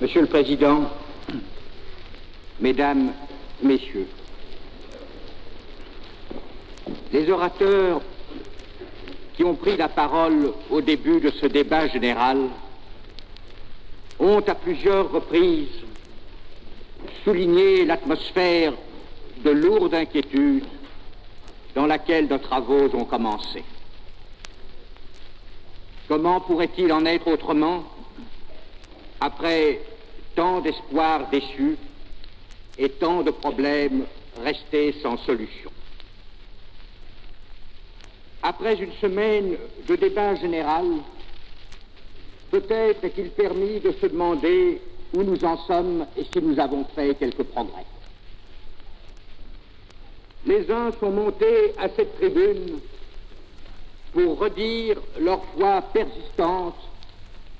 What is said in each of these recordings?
Monsieur le Président, Mesdames, Messieurs, les orateurs qui ont pris la parole au début de ce débat général ont à plusieurs reprises souligné l'atmosphère de lourde inquiétude dans laquelle nos travaux ont commencé. Comment pourrait-il en être autrement après tant d'espoirs déçus et tant de problèmes restés sans solution? Après une semaine de débat général, peut-être est-il permis de se demander où nous en sommes et si nous avons fait quelques progrès. Les uns sont montés à cette tribune pour redire leur foi persistante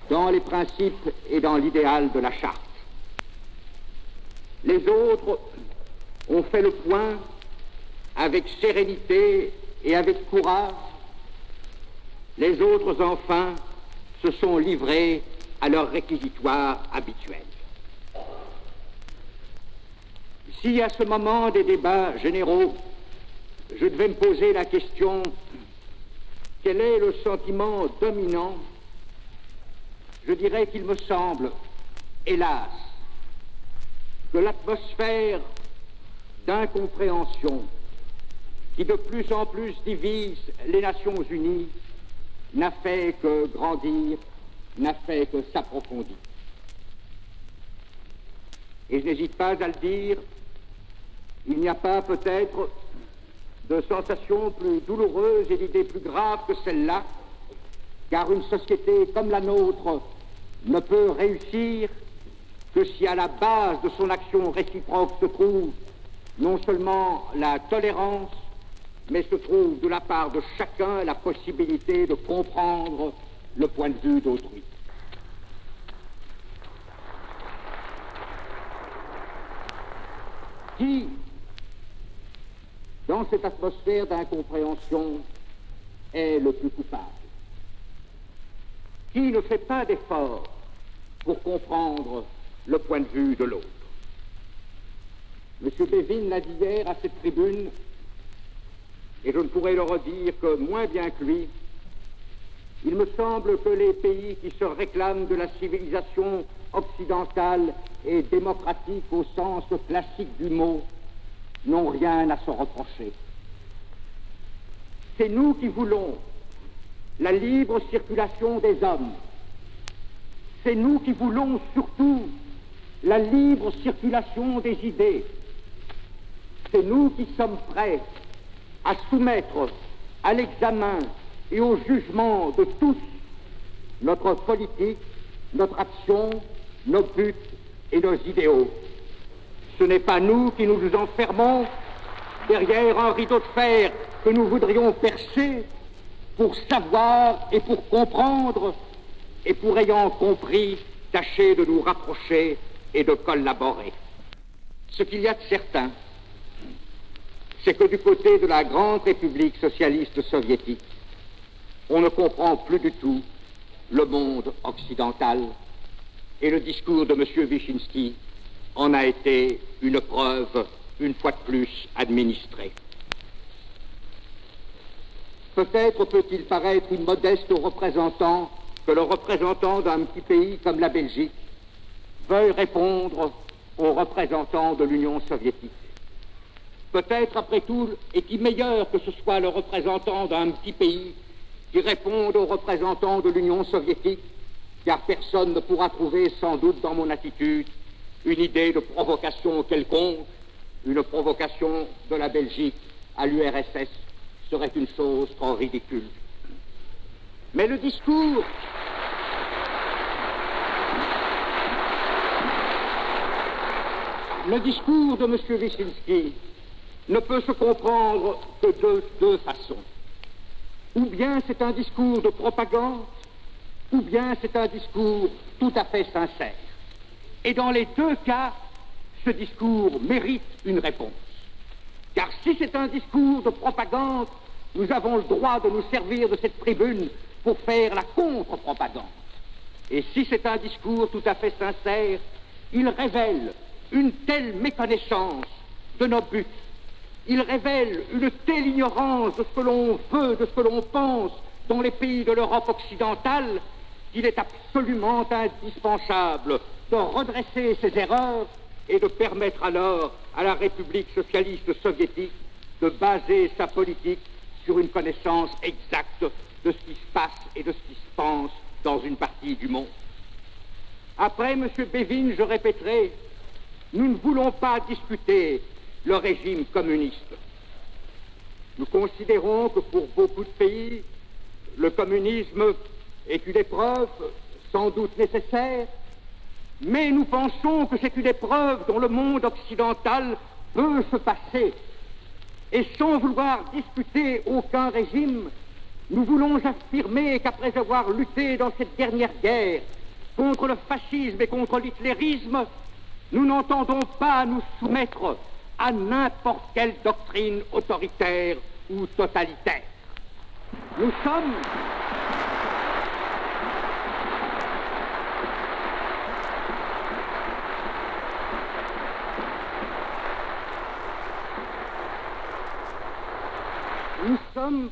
dans les principes et dans l'idéal de la Charte. Les autres ont fait le point avec sérénité et avec courage. Les autres, enfin, se sont livrés à leur réquisitoire habituel. Si à ce moment des débats généraux, je devais me poser la question: quel est le sentiment dominant? Je dirais qu'il me semble, hélas, que l'atmosphère d'incompréhension qui de plus en plus divise les Nations Unies n'a fait que grandir, n'a fait que s'approfondir. Et je n'hésite pas à le dire, il n'y a pas peut-être de sensation plus douloureuse et d'idée plus grave que celle-là, car une société comme la nôtre ne peut réussir que si à la base de son action réciproque se trouve non seulement la tolérance, mais se trouve de la part de chacun la possibilité de comprendre le point de vue d'autrui. Qui, dans cette atmosphère d'incompréhension, est le plus coupable? Qui ne fait pas d'effort pour comprendre le point de vue de l'autre? M. Bevin l'a dit hier à cette tribune, et je ne pourrais le redire que moins bien que lui. Il me semble que les pays qui se réclament de la civilisation occidentale et démocratique au sens classique du mot n'ont rien à se reprocher. C'est nous qui voulons la libre circulation des hommes. C'est nous qui voulons surtout la libre circulation des idées. C'est nous qui sommes prêts à soumettre à l'examen et au jugement de tous notre politique, notre action, nos buts et nos idéaux. Ce n'est pas nous qui nous enfermons derrière un rideau de fer que nous voudrions percer pour savoir et pour comprendre, et pour, ayant compris, tâcher de nous rapprocher et de collaborer. Ce qu'il y a de certain, c'est que du côté de la grande République socialiste soviétique, on ne comprend plus du tout le monde occidental, et le discours de M. Wyszynski en a été une preuve, une fois de plus, administrée. Peut-être peut-il paraître immodeste au représentant que le représentant d'un petit pays comme la Belgique veuille répondre aux représentants de l'Union soviétique. Peut-être, après tout, est-il meilleur que ce soit le représentant d'un petit pays qui réponde aux représentants de l'Union soviétique, car personne ne pourra trouver, sans doute, dans mon attitude, une idée de provocation quelconque. Une provocation de la Belgique à l'URSS serait une chose trop ridicule. Mais le discours de M. Wyszynski ne peut se comprendre que de deux façons. Ou bien c'est un discours de propagande, ou bien c'est un discours tout à fait sincère. Et dans les deux cas, ce discours mérite une réponse. Car si c'est un discours de propagande, nous avons le droit de nous servir de cette tribune pour faire la contre-propagande. Et si c'est un discours tout à fait sincère, Il révèle une telle méconnaissance de nos buts. Il révèle une telle ignorance de ce que l'on veut, de ce que l'on pense dans les pays de l'Europe occidentale, qu'il est absolument indispensable de redresser ces erreurs et de permettre alors à la République socialiste soviétique de baser sa politique sur une connaissance exacte de ce qui se passe et de ce qui se pense dans une partie du monde. Après M. Bevin, je répéterai, nous ne voulons pas discuter le régime communiste. Nous considérons que pour beaucoup de pays, le communisme est une épreuve sans doute nécessaire, mais nous pensons que c'est une épreuve dont le monde occidental peut se passer. Et sans vouloir discuter aucun régime, nous voulons affirmer qu'après avoir lutté dans cette dernière guerre contre le fascisme et contre l'hitlérisme, nous n'entendons pas nous soumettre à n'importe quelle doctrine autoritaire ou totalitaire. Nous sommes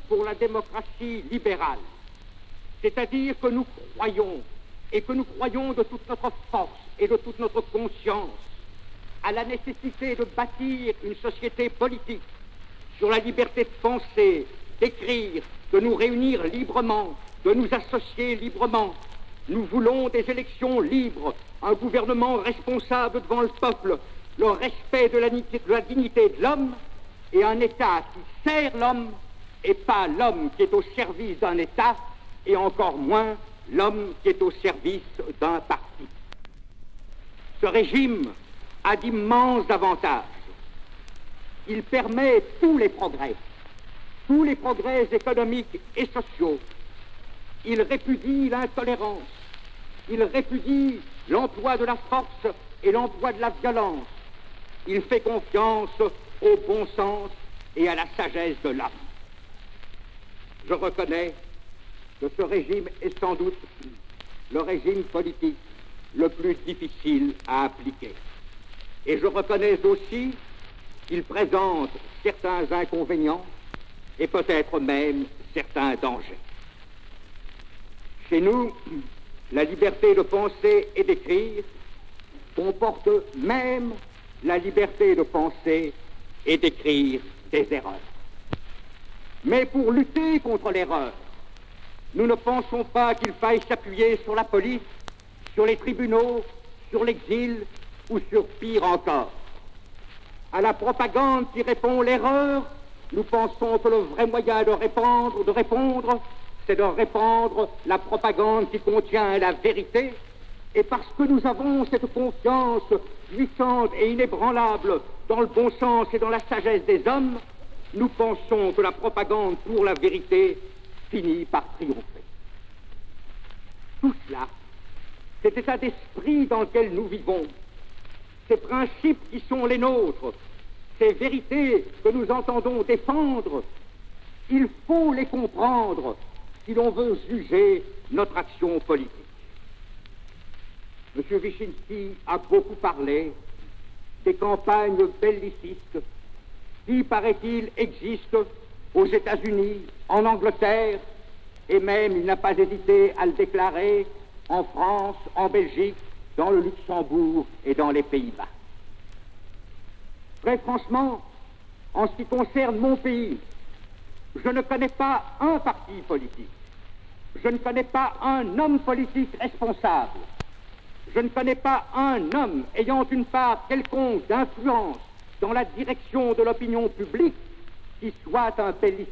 pour la démocratie libérale, c'est-à-dire que nous croyons, et que nous croyons de toute notre force et de toute notre conscience, à la nécessité de bâtir une société politique sur la liberté de penser, d'écrire, de nous réunir librement, de nous associer librement. Nous voulons des élections libres, un gouvernement responsable devant le peuple, le respect de la dignité de l'homme et un État qui sert l'homme et pas l'homme qui est au service d'un État et encore moins l'homme qui est au service d'un parti. Ce régime a d'immenses avantages. Il permet tous les progrès économiques et sociaux. Il répudie l'intolérance, il répudie l'emploi de la force et l'emploi de la violence. Il fait confiance au bon sens et à la sagesse de l'homme. Je reconnais que ce régime est sans doute le régime politique le plus difficile à appliquer. Et je reconnais aussi qu'il présente certains inconvénients et peut-être même certains dangers. Chez nous, la liberté de penser et d'écrire comporte même la liberté de penser et d'écrire des erreurs. Mais pour lutter contre l'erreur, nous ne pensons pas qu'il faille s'appuyer sur la police, sur les tribunaux, sur l'exil ou sur pire encore. À la propagande qui répond l'erreur, nous pensons que le vrai moyen de répondre, c'est de répandre la propagande qui contient la vérité. Et parce que nous avons cette confiance puissante et inébranlable dans le bon sens et dans la sagesse des hommes, nous pensons que la propagande pour la vérité finit par triompher. Tout cela, cet état d'esprit dans lequel nous vivons, ces principes qui sont les nôtres, ces vérités que nous entendons défendre, il faut les comprendre si l'on veut juger notre action politique. M. Wyszynski a beaucoup parlé des campagnes bellicistes qui, paraît-il, existent aux États-Unis, en Angleterre, et même, il n'a pas hésité à le déclarer, en France, en Belgique, dans le Luxembourg et dans les Pays-Bas. Très franchement, en ce qui concerne mon pays, je ne connais pas un parti politique, je ne connais pas un homme politique responsable, je ne connais pas un homme ayant une part quelconque d'influence dans la direction de l'opinion publique qui soit un belliciste.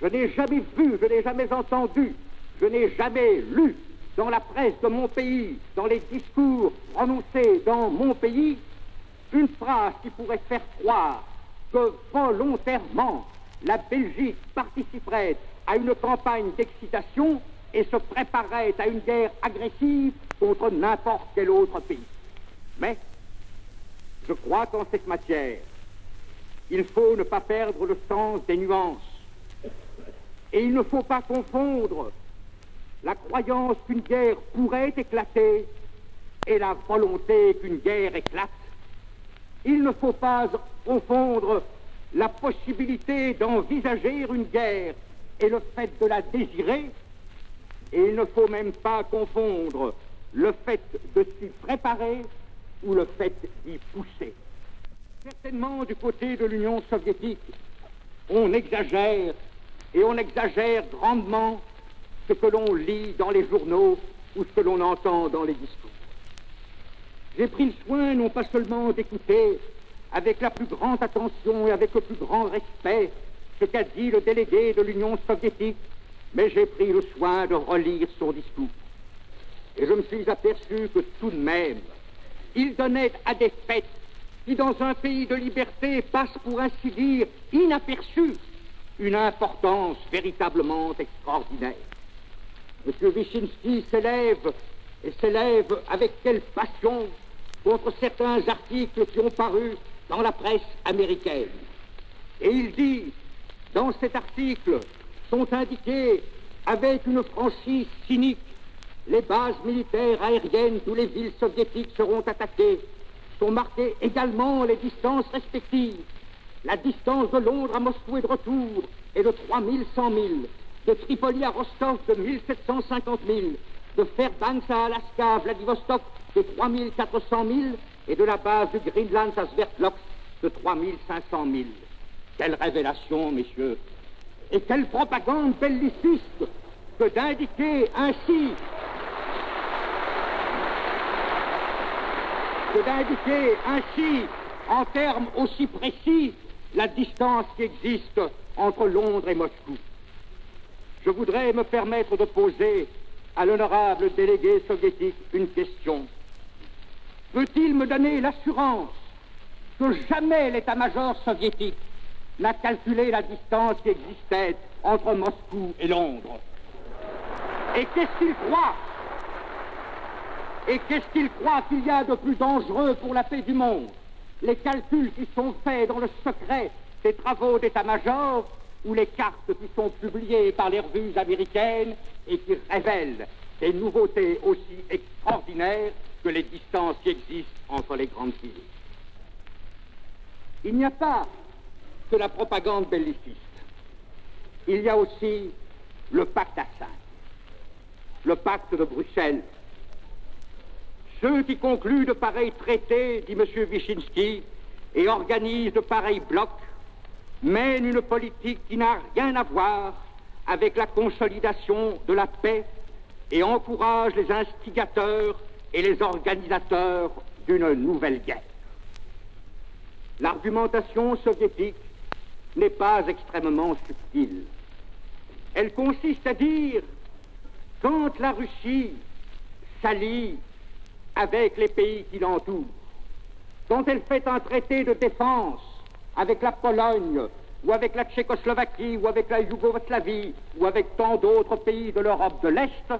Je n'ai jamais vu, je n'ai jamais entendu, je n'ai jamais lu dans la presse de mon pays, dans les discours prononcés dans mon pays, une phrase qui pourrait faire croire que volontairement la Belgique participerait à une campagne d'excitation et se préparerait à une guerre agressive contre n'importe quel autre pays. Mais je crois qu'en cette matière, il faut ne pas perdre le sens des nuances. Et il ne faut pas confondre la croyance qu'une guerre pourrait éclater et la volonté qu'une guerre éclate, il ne faut pas confondre la possibilité d'envisager une guerre et le fait de la désirer, et il ne faut même pas confondre le fait de s'y préparer ou le fait d'y pousser. Certainement, du côté de l'Union soviétique, on exagère, et on exagère grandement ce que l'on lit dans les journaux ou ce que l'on entend dans les discours. J'ai pris le soin non pas seulement d'écouter avec la plus grande attention et avec le plus grand respect ce qu'a dit le délégué de l'Union soviétique, mais j'ai pris le soin de relire son discours. Et je me suis aperçu que tout de même, il donnait à des faits qui, dans un pays de liberté, passent pour ainsi dire inaperçus, une importance véritablement extraordinaire. M. Wyszynski s'élève, et s'élève avec quelle passion contre certains articles qui ont paru dans la presse américaine. Et il dit, dans cet article, sont indiquées avec une franchise cynique les bases militaires aériennes d'où les villes soviétiques seront attaquées. Sont marquées également les distances respectives. La distance de Londres à Moscou et de retour est de 3100 000, de Tripoli à Rostov de 1750 000, de Fairbanks à Alaska à Vladivostok de 3400 000 et de la base du Greenland à Sverdlovsk de 3500 000. Quelle révélation, messieurs! Et quelle propagande belliciste que d'indiquer ainsi en termes aussi précis la distance qui existe entre Londres et Moscou. Je voudrais me permettre de poser à l'honorable délégué soviétique une question. Peut-il me donner l'assurance que jamais l'état-major soviétique n'a calculé la distance qui existait entre Moscou et Londres? Et qu'est-ce qu'il croit? Et qu'est-ce qu'il croit qu'il y a de plus dangereux pour la paix du monde? Les calculs qui sont faits dans le secret des travaux d'état-major ou les cartes qui sont publiées par les revues américaines et qui révèlent des nouveautés aussi extraordinaires que les distances qui existent entre les grandes villes? Il n'y a pas que la propagande belliciste. Il y a aussi le pacte à 5, le pacte de Bruxelles. Ceux qui concluent de pareils traités, dit M. Wyszynski, et organisent de pareils blocs, mènent une politique qui n'a rien à voir avec la consolidation de la paix et encouragent les instigateurs et les organisateurs d'une nouvelle guerre. L'argumentation soviétique n'est pas extrêmement subtile. Elle consiste à dire, quand la Russie s'allie avec les pays qui l'entourent, quand elle fait un traité de défense avec la Pologne, ou avec la Tchécoslovaquie, ou avec la Yougoslavie, ou avec tant d'autres pays de l'Europe de l'Est,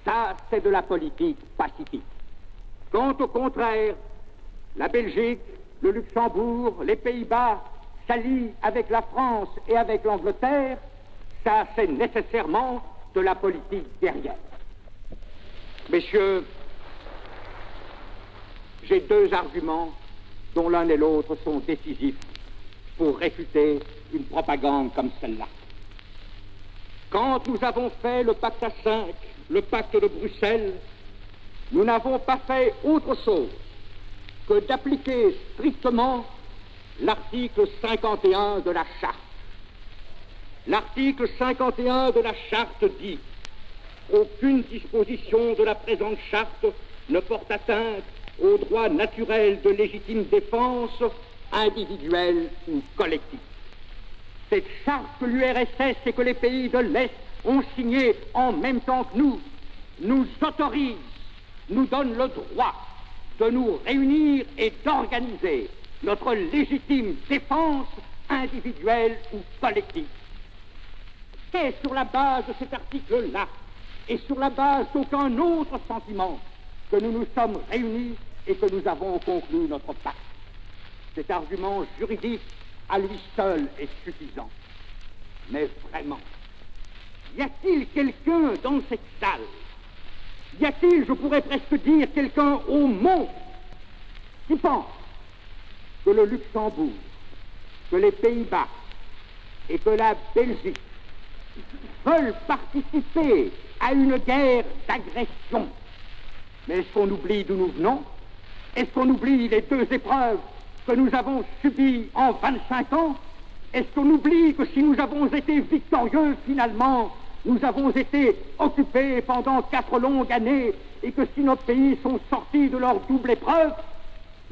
ça, c'est de la politique pacifique. Quand, au contraire, la Belgique, le Luxembourg, les Pays-Bas s'allient avec la France et avec l'Angleterre, ça, c'est nécessairement de la politique guerrière. Messieurs, j'ai deux arguments dont l'un et l'autre sont décisifs pour réfuter une propagande comme celle-là. Quand nous avons fait le pacte à 5, le pacte de Bruxelles, nous n'avons pas fait autre chose que d'appliquer strictement l'article 51 de la Charte. L'article 51 de la Charte dit « Aucune disposition de la présente Charte ne porte atteinte au droit naturel de légitime défense, individuelle ou collective. » Cette charte que l'URSS et que les pays de l'Est ont signée en même temps que nous autorise, nous donne le droit de nous réunir et d'organiser notre légitime défense individuelle ou collective. C'est sur la base de cet article-là et sur la base d'aucun autre sentiment que nous nous sommes réunis et que nous avons conclu notre pacte. Cet argument juridique à lui seul est suffisant. Mais vraiment, y a-t-il quelqu'un dans cette salle Y a-t-il, je pourrais presque dire, quelqu'un au monde qui pense que le Luxembourg, que les Pays-Bas et que la Belgique veulent participer à une guerre d'agression? Mais est-ce qu'on oublie d'où nous venons? Est-ce qu'on oublie les 2 épreuves que nous avons subies en 25 ans? Est-ce qu'on oublie que si nous avons été victorieux, finalement, nous avons été occupés pendant 4 longues années, et que si nos pays sont sortis de leur double épreuve,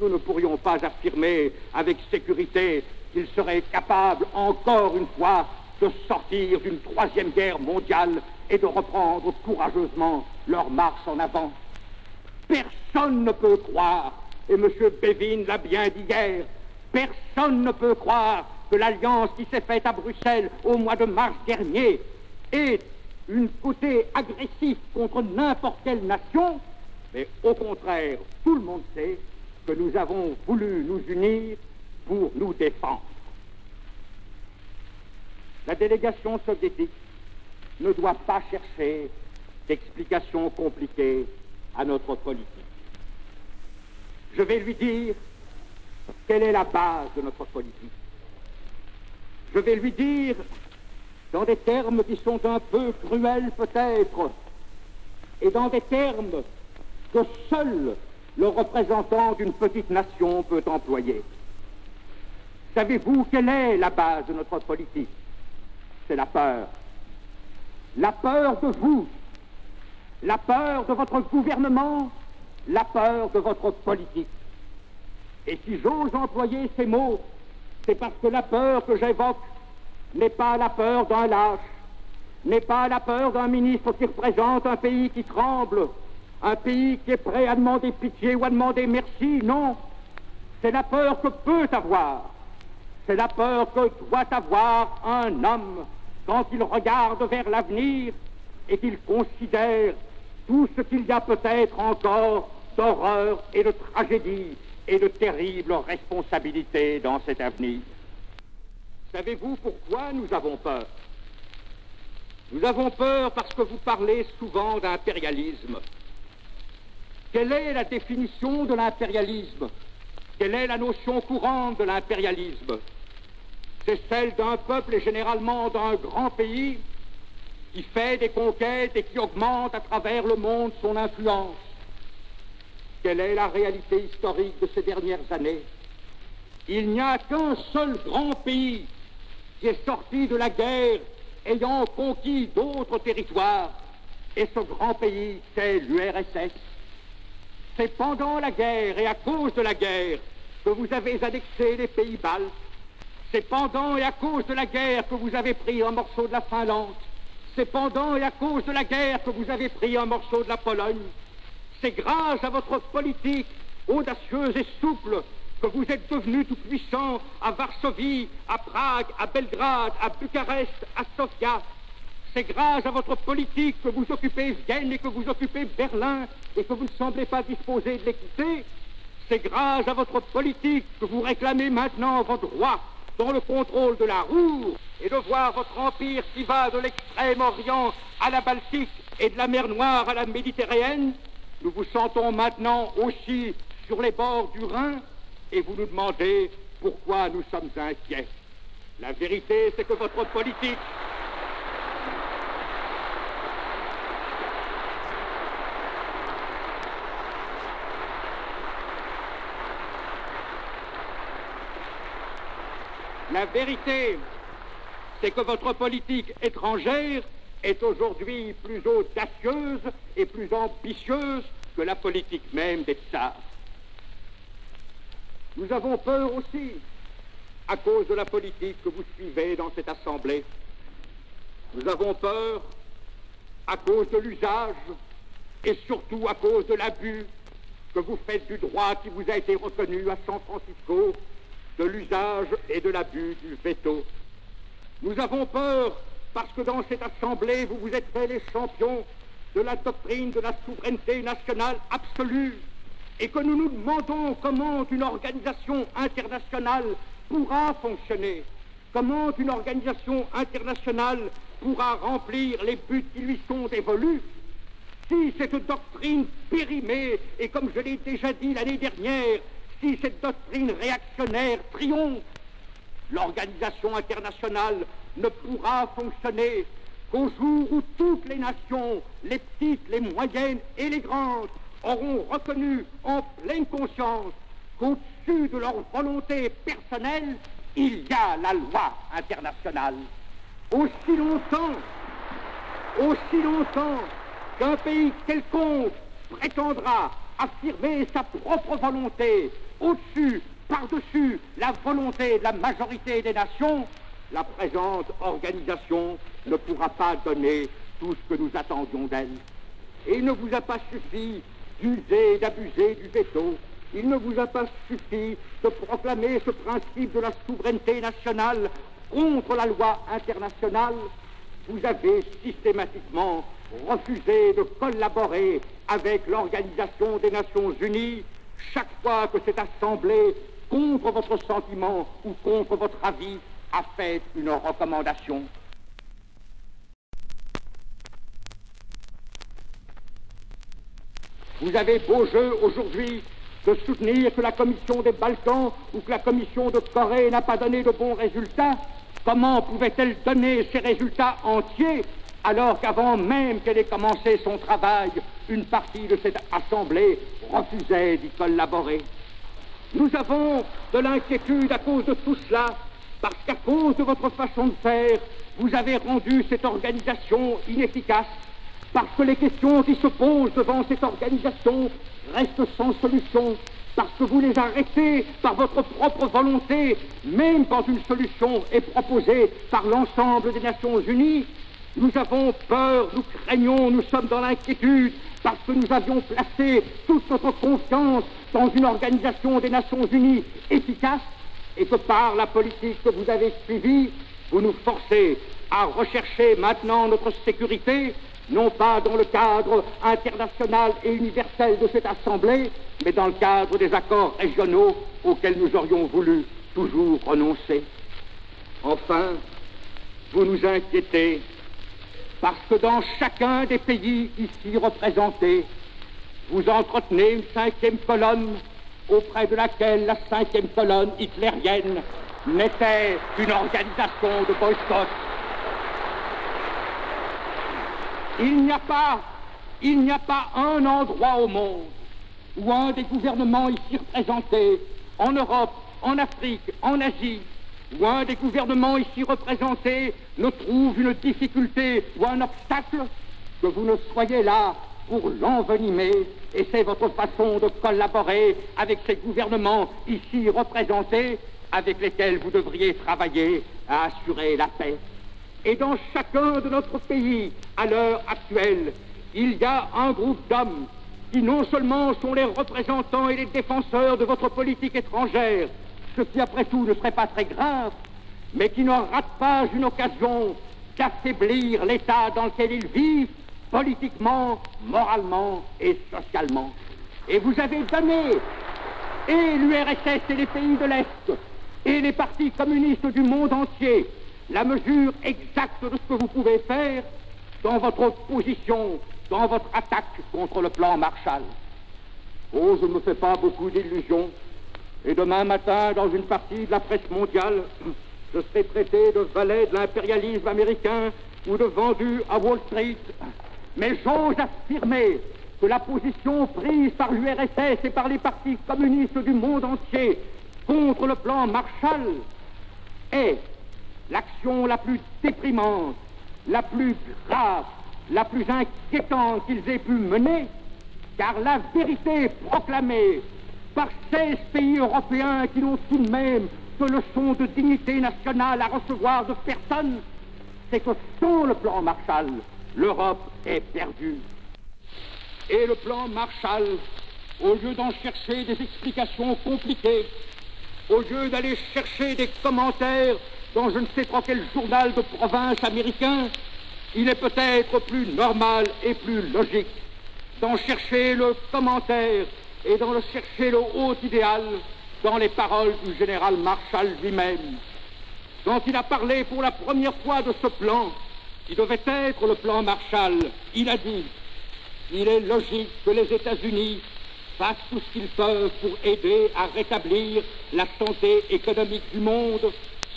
nous ne pourrions pas affirmer avec sécurité qu'ils seraient capables, encore une fois, de sortir d'une 3e guerre mondiale et de reprendre courageusement leur marche en avant? Personne ne peut croire, et M. Bevin l'a bien dit hier, personne ne peut croire que l'alliance qui s'est faite à Bruxelles au mois de mars dernier est un côté agressif contre n'importe quelle nation, mais au contraire, tout le monde sait que nous avons voulu nous unir pour nous défendre. La délégation soviétique ne doit pas chercher d'explications compliquées à notre politique. Je vais lui dire quelle est la base de notre politique. Je vais lui dire, dans des termes qui sont un peu cruels peut-être, et dans des termes que seul le représentant d'une petite nation peut employer. Savez-vous quelle est la base de notre politique? C'est la peur. La peur de vous, la peur de votre gouvernement, la peur de votre politique. Et si j'ose employer ces mots, c'est parce que la peur que j'évoque n'est pas la peur d'un lâche, n'est pas la peur d'un ministre qui représente un pays qui tremble, un pays qui est prêt à demander pitié ou à demander merci, non. C'est la peur que peut avoir, c'est la peur que doit avoir un homme quand il regarde vers l'avenir et qu'il considère tout ce qu'il y a peut-être encore d'horreur et de tragédie et de terribles responsabilités dans cet avenir. Savez-vous pourquoi nous avons peur? Nous avons peur parce que vous parlez souvent d'impérialisme. Quelle est la définition de l'impérialisme? Quelle est la notion courante de l'impérialisme? C'est celle d'un peuple et généralement d'un grand pays qui fait des conquêtes et qui augmente à travers le monde son influence. Quelle est la réalité historique de ces dernières années? Il n'y a qu'un seul grand pays qui est sorti de la guerre ayant conquis d'autres territoires, et ce grand pays, c'est l'URSS. C'est pendant la guerre et à cause de la guerre que vous avez annexé les pays baltes. C'est pendant et à cause de la guerre que vous avez pris un morceau de la Finlande. C'est pendant et à cause de la guerre que vous avez pris un morceau de la Pologne. C'est grâce à votre politique audacieuse et souple que vous êtes devenu tout puissant à Varsovie, à Prague, à Belgrade, à Bucarest, à Sofia. C'est grâce à votre politique que vous occupez Vienne et que vous occupez Berlin et que vous ne semblez pas disposer de les quitter. C'est grâce à votre politique que vous réclamez maintenant vos droits dans le contrôle de la Roue et de voir votre empire qui va de l'extrême-orient à la Baltique et de la mer Noire à la Méditerranée. Nous vous sentons maintenant aussi sur les bords du Rhin et vous nous demandez pourquoi nous sommes inquiets. La vérité, c'est que votre politique... La vérité, c'est que votre politique étrangère est aujourd'hui plus audacieuse et plus ambitieuse que la politique même des tsars. Nous avons peur aussi, à cause de la politique que vous suivez dans cette Assemblée. Nous avons peur à cause de l'usage et surtout à cause de l'abus que vous faites du droit qui vous a été reconnu à San Francisco, de l'usage et de l'abus du veto. Nous avons peur parce que dans cette Assemblée, vous vous êtes fait les champions de la doctrine de la souveraineté nationale absolue et que nous nous demandons comment une organisation internationale pourra fonctionner, comment une organisation internationale pourra remplir les buts qui lui sont dévolus si cette doctrine périmée, et comme je l'ai déjà dit l'année dernière, si cette doctrine réactionnaire triomphe, l'organisation internationale ne pourra fonctionner qu'au jour où toutes les nations, les petites, les moyennes et les grandes, auront reconnu en pleine conscience qu'au-dessus de leur volonté personnelle, il y a la loi internationale. Aussi longtemps qu'un pays quelconque prétendra affirmer sa propre volonté au-dessus, par-dessus la volonté de la majorité des nations, la présente organisation ne pourra pas donner tout ce que nous attendions d'elle. Et il ne vous a pas suffi d'user et d'abuser du veto. Il ne vous a pas suffi de proclamer ce principe de la souveraineté nationale contre la loi internationale. Vous avez systématiquement refusé de collaborer avec l'Organisation des Nations Unies chaque fois que cette assemblée, contre votre sentiment ou contre votre avis, a fait une recommandation. Vous avez beau jeu aujourd'hui de soutenir que la commission des Balkans ou que la commission de Corée n'a pas donné de bons résultats. Comment pouvait-elle donner ces résultats entiers alors qu'avant même qu'elle ait commencé son travail, une partie de cette assemblée refusait d'y collaborer? Nous avons de l'inquiétude à cause de tout cela, parce qu'à cause de votre façon de faire, vous avez rendu cette organisation inefficace, parce que les questions qui se posent devant cette organisation restent sans solution, parce que vous les arrêtez par votre propre volonté, même quand une solution est proposée par l'ensemble des Nations Unies. Nous avons peur, nous craignons, nous sommes dans l'inquiétude, parce que nous avions placé toute notre confiance dans une organisation des Nations Unies efficace, et que par la politique que vous avez suivie, vous nous forcez à rechercher maintenant notre sécurité, non pas dans le cadre international et universel de cette Assemblée, mais dans le cadre des accords régionaux auxquels nous aurions voulu toujours renoncer. Enfin, vous nous inquiétez parce que dans chacun des pays ici représentés, vous entretenez une cinquième colonne auprès de laquelle la cinquième colonne hitlérienne n'était qu'une organisation de boycott. Il n'y a pas un endroit au monde où un des gouvernements ici représentés, en Europe, en Afrique, en Asie, où un des gouvernements ici représentés ne trouve une difficulté ou un obstacle, que vous ne soyez là pour l'envenimer, et c'est votre façon de collaborer avec ces gouvernements ici représentés, avec lesquels vous devriez travailler à assurer la paix. Et dans chacun de notre pays, à l'heure actuelle, il y a un groupe d'hommes qui non seulement sont les représentants et les défenseurs de votre politique étrangère, ce qui après tout ne serait pas très grave, mais qui ne ratent pas une occasion d'affaiblir l'État dans lequel ils vivent, politiquement, moralement et socialement. Et vous avez donné, et l'URSS et les pays de l'Est, et les partis communistes du monde entier, la mesure exacte de ce que vous pouvez faire dans votre position, dans votre attaque contre le plan Marshall. Oh, je ne me fais pas beaucoup d'illusions. Et demain matin, dans une partie de la presse mondiale, je serai traité de valet de l'impérialisme américain ou de vendu à Wall Street. Mais j'ose affirmer que la position prise par l'URSS et par les partis communistes du monde entier contre le plan Marshall est l'action la plus déprimante, la plus grave, la plus inquiétante qu'ils aient pu mener, car la vérité proclamée par 16 pays européens qui n'ont tout de même que leçon de dignité nationale à recevoir de personne, c'est que sans le plan Marshall, l'Europe est perdue. Et le plan Marshall, au lieu d'en chercher des explications compliquées, au lieu d'aller chercher des commentaires dans je ne sais trop quel journal de province américain, il est peut-être plus normal et plus logique d'en chercher le commentaire et d'en chercher le haut idéal dans les paroles du général Marshall lui-même. Quand il a parlé pour la première fois de ce plan, qui devait être le plan Marshall, il a dit il est logique que les États-Unis fassent tout ce qu'ils peuvent pour aider à rétablir la santé économique du monde,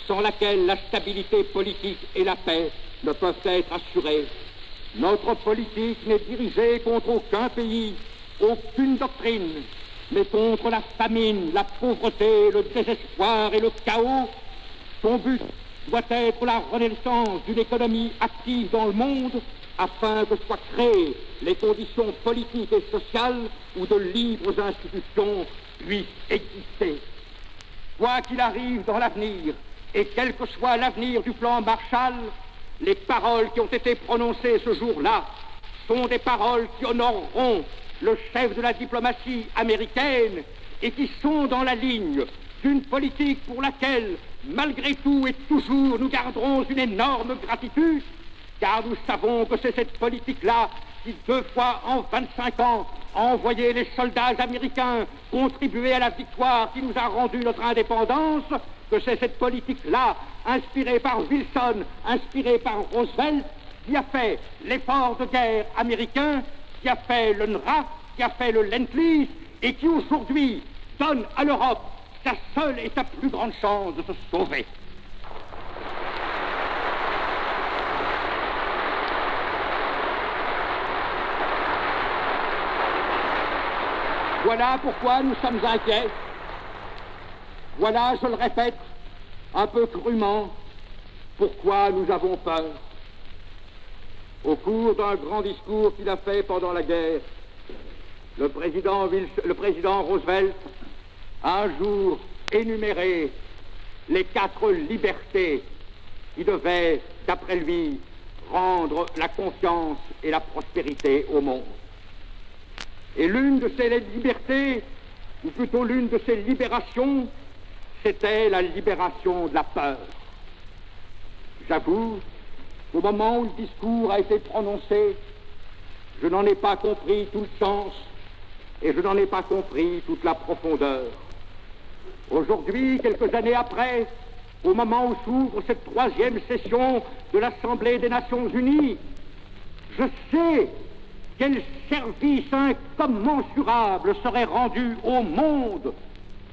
sans laquelle la stabilité politique et la paix ne peuvent être assurées. Notre politique n'est dirigée contre aucun pays, aucune doctrine, mais contre la famine, la pauvreté, le désespoir et le chaos. Son but doit être la renaissance d'une économie active dans le monde, afin que soient créées les conditions politiques et sociales où de libres institutions puissent exister. Quoi qu'il arrive dans l'avenir, et quel que soit l'avenir du plan Marshall, les paroles qui ont été prononcées ce jour-là sont des paroles qui honoreront le chef de la diplomatie américaine et qui sont dans la ligne d'une politique pour laquelle, malgré tout et toujours, nous garderons une énorme gratitude, car nous savons que c'est cette politique-là qui, 2 fois en 25 ans, a envoyé les soldats américains contribuer à la victoire qui nous a rendu notre indépendance, que c'est cette politique-là, inspirée par Wilson, inspirée par Roosevelt, qui a fait l'effort de guerre américain, qui a fait le NRA, qui a fait le Lend-Lease, et qui aujourd'hui donne à l'Europe sa seule et sa plus grande chance de se sauver. Voilà pourquoi nous sommes inquiets. Voilà, je le répète, un peu crûment, pourquoi nous avons peur. Au cours d'un grand discours qu'il a fait pendant la guerre, le président Roosevelt a un jour énuméré les 4 libertés qui devaient, d'après lui, rendre la confiance et la prospérité au monde. Et l'une de ces libertés, ou plutôt l'une de ces libérations, c'était la libération de la peur. J'avoue qu'au moment où le discours a été prononcé, je n'en ai pas compris tout le sens et je n'en ai pas compris toute la profondeur. Aujourd'hui, quelques années après, au moment où s'ouvre cette 3e session de l'Assemblée des Nations Unies, je sais quel service incommensurable serait rendu au monde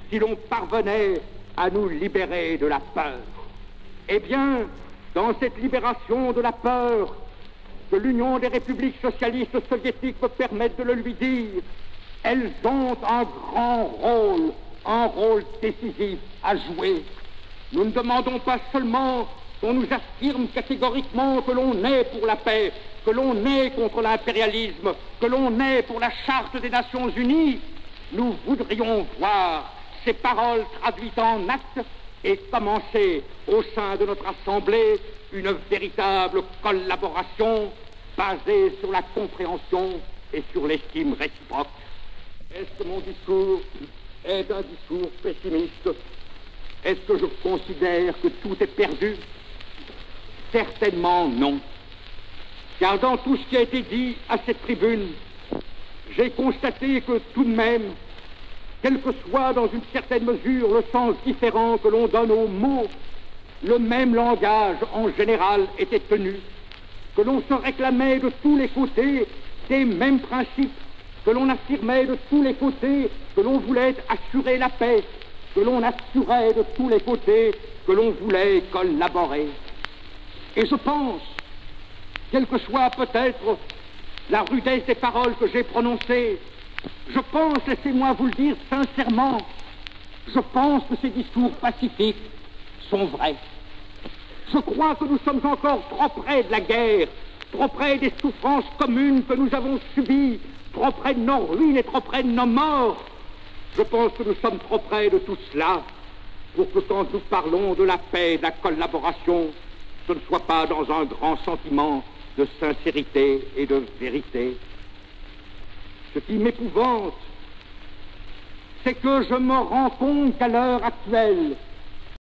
si l'on parvenait à nous libérer de la peur. Eh bien, dans cette libération de la peur, que l'Union des républiques socialistes soviétiques me permette de le lui dire, elles ont un rôle décisif à jouer. Nous ne demandons pas seulement qu'on nous affirme catégoriquement que l'on est pour la paix, que l'on est contre l'impérialisme, que l'on est pour la Charte des Nations Unies. Nous voudrions voir ces paroles traduites en actes et commencer au sein de notre Assemblée une véritable collaboration basée sur la compréhension et sur l'estime réciproque. Est-ce que mon discours est un discours pessimiste? Est-ce que je considère que tout est perdu? Certainement non. Car dans tout ce qui a été dit à cette tribune, j'ai constaté que tout de même, quel que soit dans une certaine mesure le sens différent que l'on donne aux mots, le même langage en général était tenu, que l'on se réclamait de tous les côtés des mêmes principes, que l'on affirmait de tous les côtés que l'on voulait assurer la paix, que l'on assurait de tous les côtés que l'on voulait collaborer. Et je pense, quelle que soit peut-être la rudesse des paroles que j'ai prononcées, je pense, laissez-moi vous le dire sincèrement, je pense que ces discours pacifiques sont vrais. Je crois que nous sommes encore trop près de la guerre, trop près des souffrances communes que nous avons subies, trop près de nos ruines et trop près de nos morts. Je pense que nous sommes trop près de tout cela pour que quand nous parlons de la paix et de la collaboration, ce ne soit pas dans un grand sentiment de sincérité et de vérité. Ce qui m'épouvante, c'est que je me rends compte qu'à l'heure actuelle,